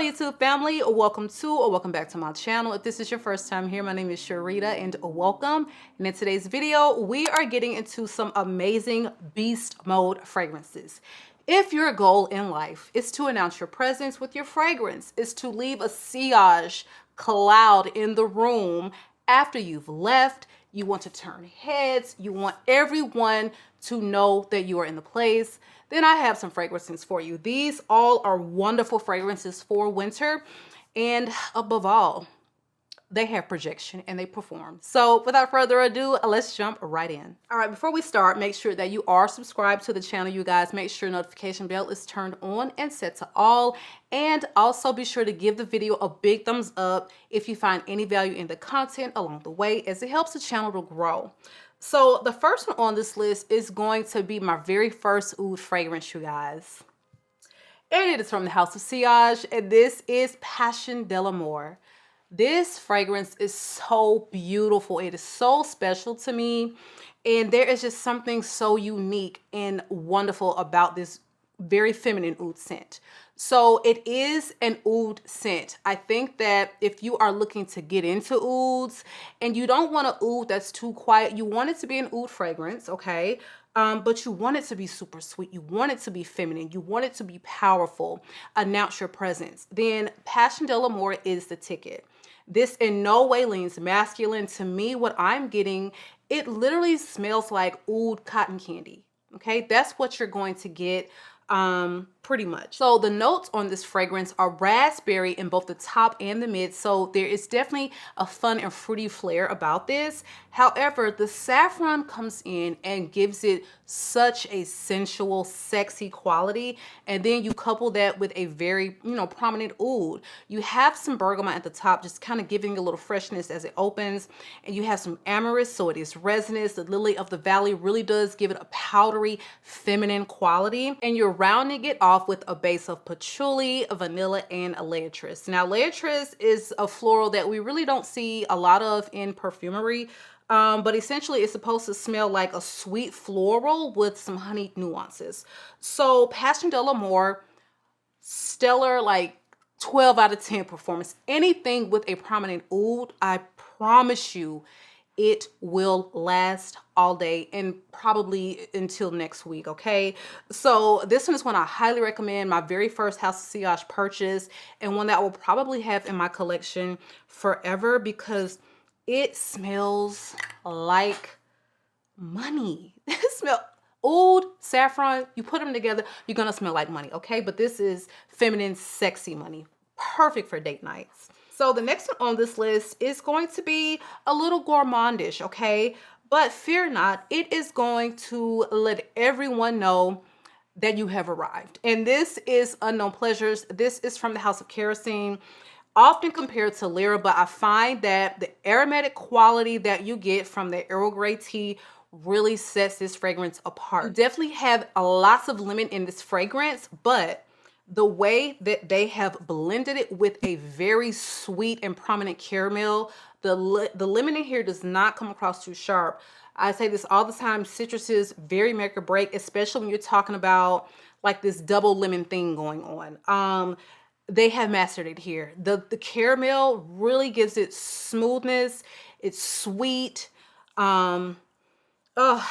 Hello YouTube family, welcome to or welcome back to my channel. If this is your first time here, my name is Sharida and welcome. And in today's video, we are getting into some amazing beast mode fragrances. If your goal in life is to announce your presence with your fragrance, is to leave a sillage cloud in the room after you've left, you want to turn heads, you want everyone to know that you are in the place, then I have some fragrances for you. These all are wonderful fragrances for winter, and above all, they have projection and they perform. So without further ado, let's jump right in. All right, before we start, make sure that you are subscribed to the channel, you guys. Make sure notification bell is turned on and set to all. And also be sure to give the video a big thumbs up if you find any value in the content along the way, as it helps the channel to grow. So the first one on this list is going to be my very first oud fragrance, you guys. And it is from the House of Sillage, and this is Passion de l'Amour. This fragrance is so beautiful. It is so special to me. And there is just something so unique and wonderful about this very feminine oud scent. So it is an oud scent. I think that if you are looking to get into ouds and you don't want an oud that's too quiet, you want it to be an oud fragrance, okay? But you want it to be super sweet. You want it to be feminine. You want it to be powerful. Announce your presence. Then Passion de l'Amour is the ticket. This in no way leans masculine. To me, what I'm getting, it literally smells like oud cotton candy. Okay, that's what you're going to get pretty much. So the notes on this fragrance are raspberry in both the top and the mid. So there is definitely a fun and fruity flair about this. However, the saffron comes in and gives it such a sensual, sexy quality. And then you couple that with a very, prominent oud. You have some bergamot at the top, just kind of giving a little freshness as it opens. And you have some amyris, so it is resinous. The lily of the valley really does give it a powdery, feminine quality. And you're rounding it off with a base of patchouli, vanilla, and elatrice. Now, elatrice is a floral that we really don't see a lot of in perfumery. But essentially it's supposed to smell like a sweet floral with some honey nuances. So Passion de l'Amour, stellar, like 12 out of 10 performance. Anything with a prominent oud, I promise you, it will last all day and probably until next week, okay? So this one is one I highly recommend, my very first House of Sillage purchase, and one that I will probably have in my collection forever because it smells like money. It smells oud, saffron, you put them together, you're gonna smell like money, okay? But this is feminine, sexy money. Perfect for date nights. So the next one on this list is going to be a little gourmandish, okay? But fear not, it is going to let everyone know that you have arrived. And this is Unknown Pleasures. This is from the House of Kerosene, often compared to Lyra, but I find that the aromatic quality that you get from the Earl Grey tea really sets this fragrance apart. You definitely have lots of lemon in this fragrance, but the way that they have blended it with a very sweet and prominent caramel, the lemon in here does not come across too sharp. I say this all the time, citruses very make or break, especially when you're talking about like this double lemon thing going on. They have mastered it here. The caramel really gives it smoothness. It's sweet. And I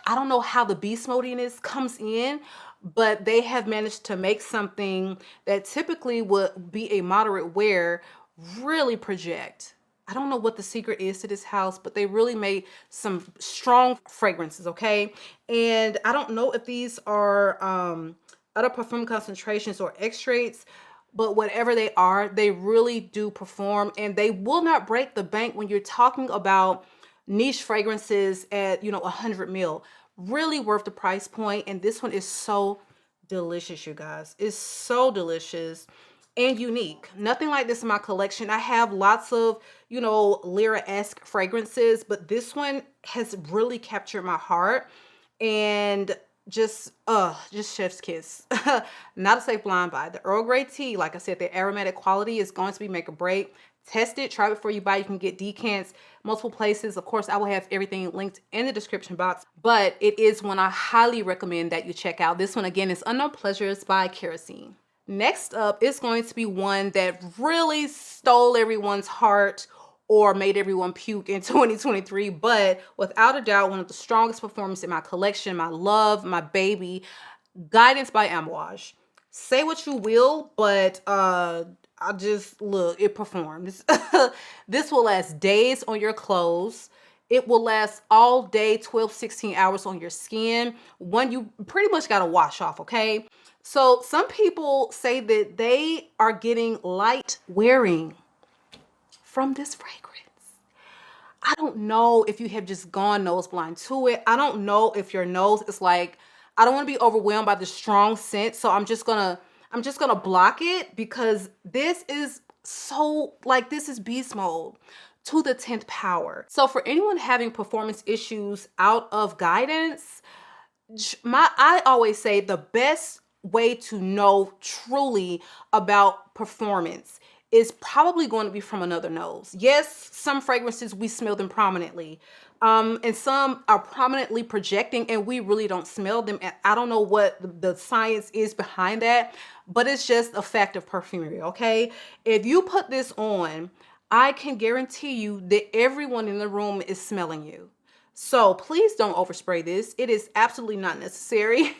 don't know how the beast modiness comes in, but they have managed to make something that typically would be a moderate wear really project. I don't know what the secret is to this house, but they really made some strong fragrances, okay? And I don't know if these are other perfume concentrations or extracts, but whatever they are, they really do perform, and they will not break the bank when you're talking about niche fragrances at 100 ml. Really worth the price point. And this one is so delicious, you guys. It's so delicious and unique. Nothing like this in my collection. I have lots of Lyra-esque fragrances, but this one has really captured my heart and just chef's kiss. Not a safe blind buy. The Earl Grey tea, like I said, the aromatic quality is going to be make or break. Test it, try it before you buy. You can get decants multiple places. Of course, I will have everything linked in the description box, but it is one I highly recommend that you check out. This one again is Unknown Pleasures by Kerosene. Next up is going to be one that really stole everyone's heart or made everyone puke in 2023, but without a doubt, one of the strongest performances in my collection, my love, my baby, Guidance by Amouage. Say what you will, but I just, look, it performs. This will last days on your clothes. It will last all day, 12, 16 hours on your skin. One you pretty much got to wash off, okay? So some people say that they are getting light wearing from this fragrance. I don't know if you have just gone nose blind to it. I don't know if your nose is like, I don't want to be overwhelmed by the strong scent, so I'm just gonna block it, because this is so, like, this is beast mode to the 10th power. So for anyone having performance issues out of Guidance, I always say the best way to know truly about performance is probably going to be from another nose. Yes, some fragrances we smell them prominently, and some are prominently projecting and we really don't smell them. And I don't know what the science is behind that, but it's just a fact of perfumery, okay? If you put this on, I can guarantee you that everyone in the room is smelling you. So please don't overspray this. It is absolutely not necessary.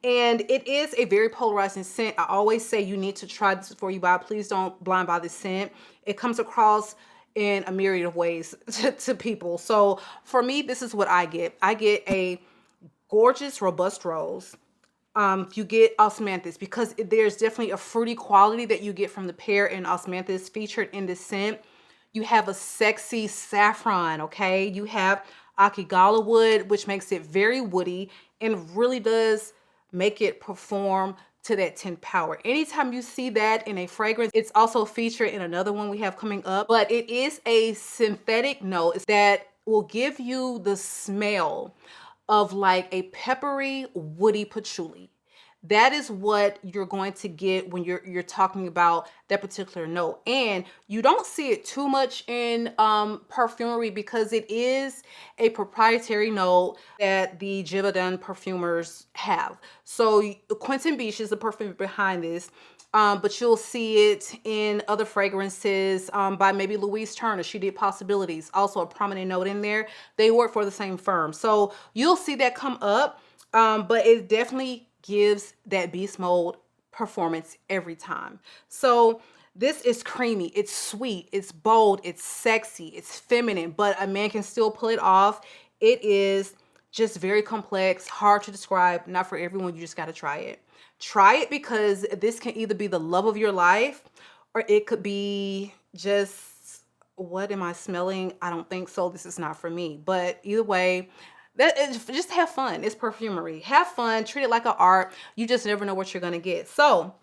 And it is a very polarizing scent. I always say you need to try this before you buy. Please don't blind buy this scent. It comes across in a myriad of ways to people. So for me, this is what I get. I get a gorgeous, robust rose. You get osmanthus, because there's definitely a fruity quality that you get from the pear and osmanthus featured in this scent. You have a sexy saffron, okay? You have akigala wood, which makes it very woody and really does make it perform to that 10th power. Anytime you see that in a fragrance, it's also featured in another one we have coming up, but it is a synthetic note that will give you the smell of like a peppery, woody patchouli. That is what you're going to get when you're talking about that particular note. And you don't see it too much in perfumery, because it is a proprietary note that the Givaudan perfumers have. So Quentin Beach is the perfumer behind this, but you'll see it in other fragrances by maybe Louise Turner. She did Possibilities, also a prominent note in there. They work for the same firm. So you'll see that come up, but it definitely gives that beast mode performance every time. So this is creamy, it's sweet, it's bold, it's sexy, it's feminine, but a man can still pull it off. It is just very complex, hard to describe, not for everyone. You just got to try it. Try it, because this can either be the love of your life, or it could be just, what am I smelling? I don't think so. This is not for me. But either way, just have fun. It's perfumery. Have fun. Treat it like an art. You just never know what you're going to get. So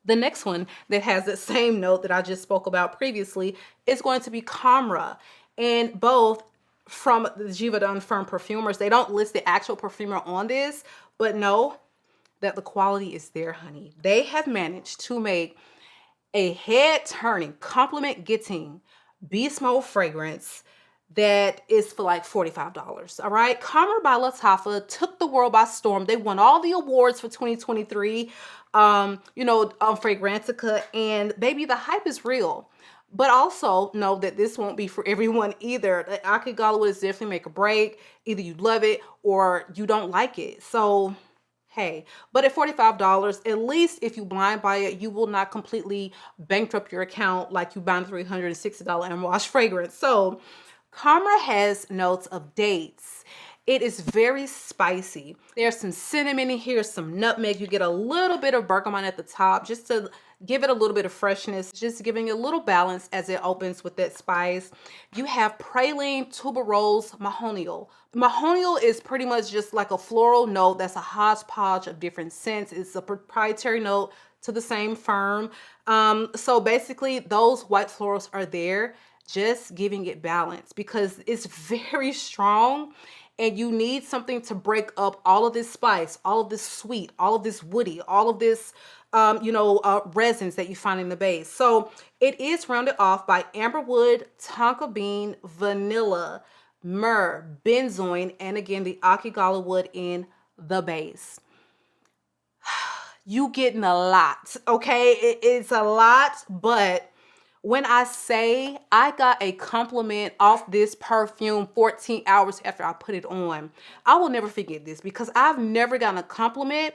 the next one that has the same note that I just spoke about previously is going to be KHAMRA. And both from the Givaudan firm perfumers, they don't list the actual perfumer on this, but know that the quality is there, honey. They have managed to make a head-turning, compliment-getting beast mode fragrance that is for like $45. All right. KHAMRA by Lattafa took the world by storm. They won all the awards for 2023, Fragrantica, and baby, the hype is real. But also know that this won't be for everyone either. The akigala would definitely make a break. Either you love it or you don't like it. So hey, but at $45, at least if you blind buy it, you will not completely bankrupt your account like you buying $360 Amouage fragrance. So KHAMRA has notes of dates. It is very spicy. There's some cinnamon in here, some nutmeg. You get a little bit of bergamot at the top just to give it a little bit of freshness, just giving it a little balance as it opens with that spice. You have praline, tuberose, mahonial. Mahonial is pretty much just like a floral note that's a hodgepodge of different scents. It's a proprietary note to the same firm. So basically those white florals are there, just giving it balance, because it's very strong and you need something to break up all of this spice, all of this sweet, all of this woody, all of this resins that you find in the base. So it is rounded off by amberwood, tonka bean, vanilla, myrrh, benzoin, and again the akigala wood in the base. you getting a lot, okay? It's a lot, but when I say I got a compliment off this perfume 14 hours after I put it on, I will never forget this because I've never gotten a compliment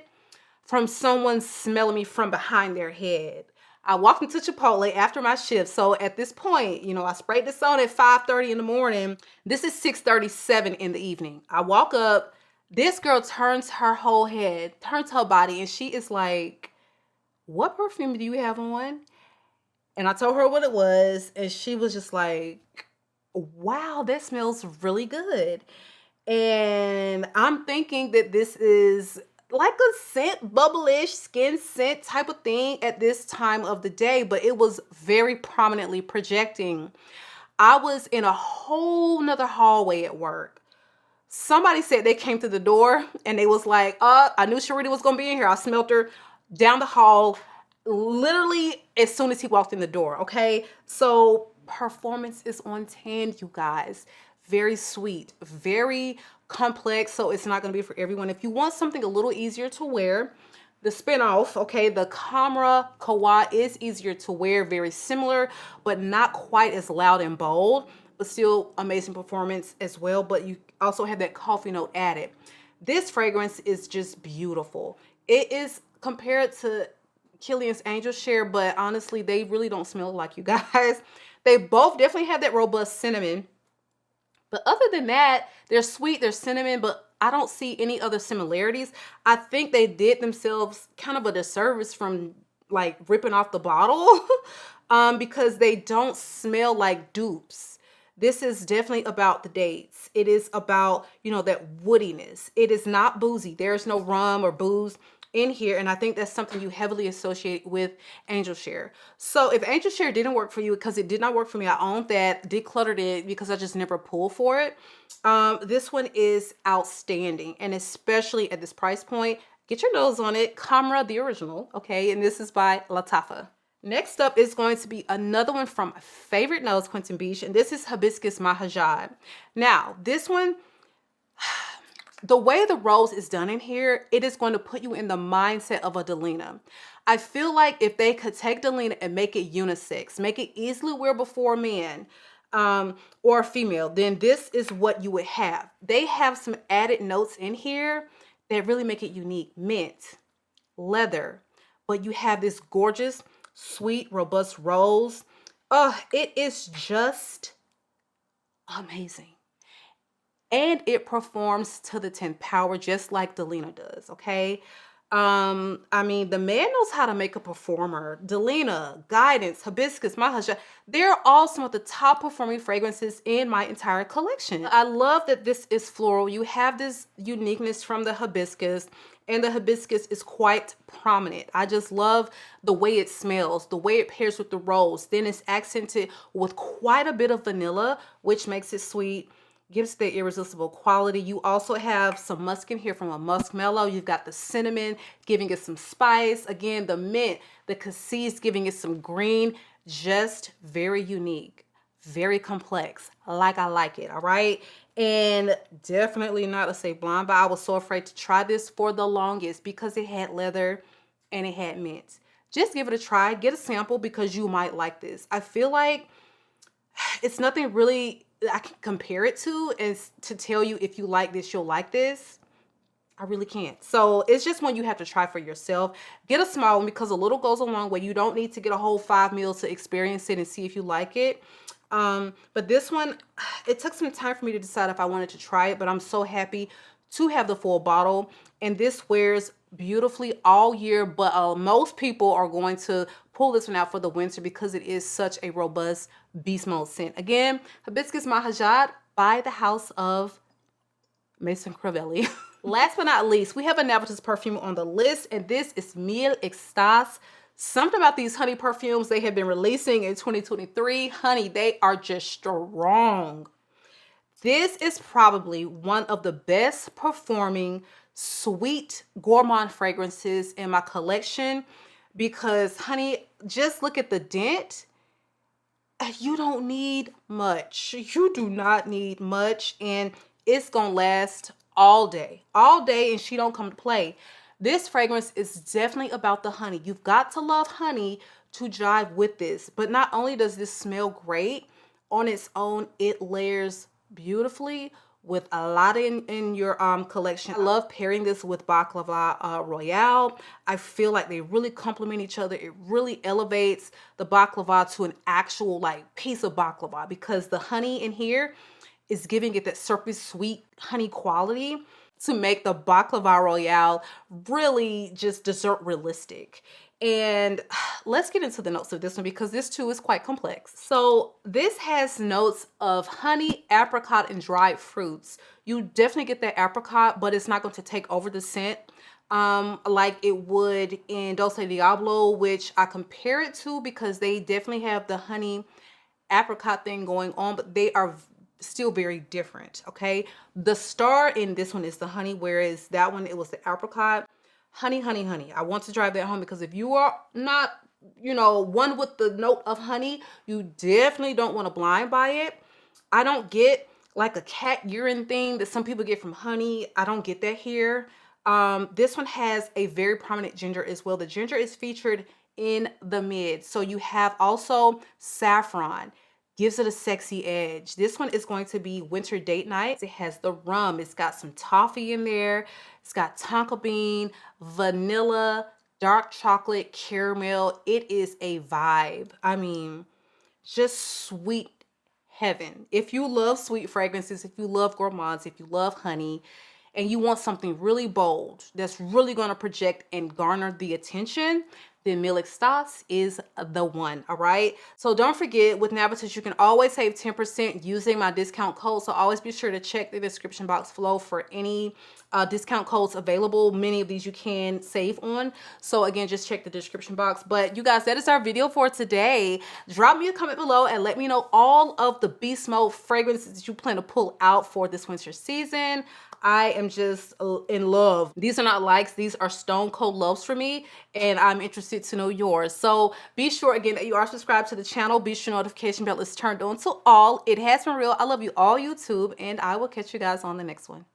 from someone smelling me from behind their head. I walked into Chipotle after my shift. So at this point, you know, I sprayed this on at 5:30 in the morning. This is 6:37 in the evening. I walk up, this girl turns her whole head, turns her body, and she is like, "What perfume do you have on?" And I told her what it was, and she was just like, "Wow, that smells really good." And I'm thinking that this is like a scent, bubblish skin scent type of thing at this time of the day, but it was very prominently projecting. I was in a whole nother hallway at work. Somebody said they came to the door and they was like, I knew Sharida was gonna be in here. I smelled her down the hall literally as soon as he walked in the door, okay? So performance is on 10, you guys. Very sweet, very complex, so it's not going to be for everyone. If you want something a little easier to wear, the spinoff, okay, the KHAMRA Kawa is easier to wear, very similar, but not quite as loud and bold, but still amazing performance as well. But you also have that coffee note added. This fragrance is just beautiful. It is compared to Kilian's Angel Share, but honestly, they really don't smell like you guys. They both definitely have that robust cinnamon. But other than that, they're sweet, they're cinnamon, but I don't see any other similarities. I think they did themselves kind of a disservice from like ripping off the bottle because they don't smell like dupes. This is definitely about the dates. It is about, you know, that woodiness. It is not boozy. There's no rum or booze in here, and I think that's something you heavily associate with Angel Share. So if Angel Share didn't work for you, because it did not work for me, I owned that, decluttered it because I just never pulled for it. This one is outstanding, and especially at this price point, get your nose on it. KHAMRA, the original, okay, and this is by Lattafa. Next up is going to be another one from my favorite nose, Quentin Beach, and this is Hibiscus Mahajad. Now, this one, the way the rose is done in here, it is going to put you in the mindset of a Delina. I feel like if they could take Delina and make it unisex, make it easily wearable for a man or a female, then this is what you would have. They have some added notes in here that really make it unique. Mint, leather, but you have this gorgeous, sweet, robust rose. It is just amazing. And it performs to the 10th power just like Delina does, okay? I mean, the man knows how to make a performer. Delina, Guidance, Hibiscus, Mahajad, they're all some of the top performing fragrances in my entire collection. I love that this is floral. You have this uniqueness from the hibiscus, and the hibiscus is quite prominent. I just love the way it smells, the way it pairs with the rose. Then it's accented with quite a bit of vanilla, which makes it sweet. Gives the irresistible quality. You also have some musk in here from a muskmellow. You've got the cinnamon giving it some spice. Again, the mint, the cassis giving it some green. Just very unique, very complex, like I like it, all right? And definitely not a safe blind buy. I was so afraid to try this for the longest because it had leather and it had mint. Just give it a try, get a sample because you might like this. I feel like it's nothing really I can compare it to, and to tell you if you like this, you'll like this. I really can't. So it's just one you have to try for yourself. Get a small one because a little goes a long way. You don't need to get a whole 5 mils to experience it and see if you like it. But this one, it took some time for me to decide if I wanted to try it, but I'm so happy to have the full bottle. And this wears beautifully all year, but most people are going to pull this one out for the winter because it is such a robust beast mode scent. Again, Hibiscus Mahajad by the house of Mason Crivelli. Last but not least, we have a Navitus perfume on the list, and this is Mille Extase. Something about these honey perfumes they have been releasing in 2023. Honey, they are just strong. This is probably one of the best performing sweet gourmand fragrances in my collection because, honey, just look at the dent. You don't need much. You do not need much, and it's gonna last all day, and she don't come to play. This fragrance is definitely about the honey. You've got to love honey to jive with this. But not only does this smell great on its own, it layers beautifully with a lot in your collection. I love pairing this with Baklava Royale. I feel like they really complement each other. It really elevates the baklava to an actual like piece of baklava, because the honey in here is giving it that syrupy sweet honey quality to make the Baklava Royale really just dessert realistic. And let's get into the notes of this one, because this too is quite complex. So this has notes of honey, apricot, and dried fruits. You definitely get that apricot, but it's not going to take over the scent like it would in Dulce Diablo, which I compare it to because they definitely have the honey apricot thing going on, but they are still very different. Okay, the star in this one is the honey, whereas that one, it was the apricot. Honey, honey, honey. I want to drive that home, because if you are not, you know, one with the note of honey, you definitely don't want to blind buy it. I don't get like a cat urine thing that some people get from honey. I don't get that here. This one has a very prominent ginger as well. The ginger is featured in the mid. So you have also saffron, gives it a sexy edge. This one is going to be winter date night. It has the rum. It's got some toffee in there. It's got tonka bean, vanilla, dark chocolate, caramel. It is a vibe. I mean, just sweet heaven. If you love sweet fragrances, if you love gourmands, if you love honey, and you want something really bold that's really going to project and garner the attention, then Mille Extas is the one. All right, so don't forget, with Navitus you can always save 10% using my discount code, so always be sure to check the description box below for any discount codes available. Many of these you can save on, so again, just check the description box. But you guys, that is our video for today. Drop me a comment below and let me know all of the beast mode fragrances that you plan to pull out for this winter season. I am just in love. These are not likes, these are stone cold loves for me, and I'm interested to know yours. So be sure again that you are subscribed to the channel. Be sure notification bell is turned on to all. It has been real. I love you all, YouTube, and I will catch you guys on the next one.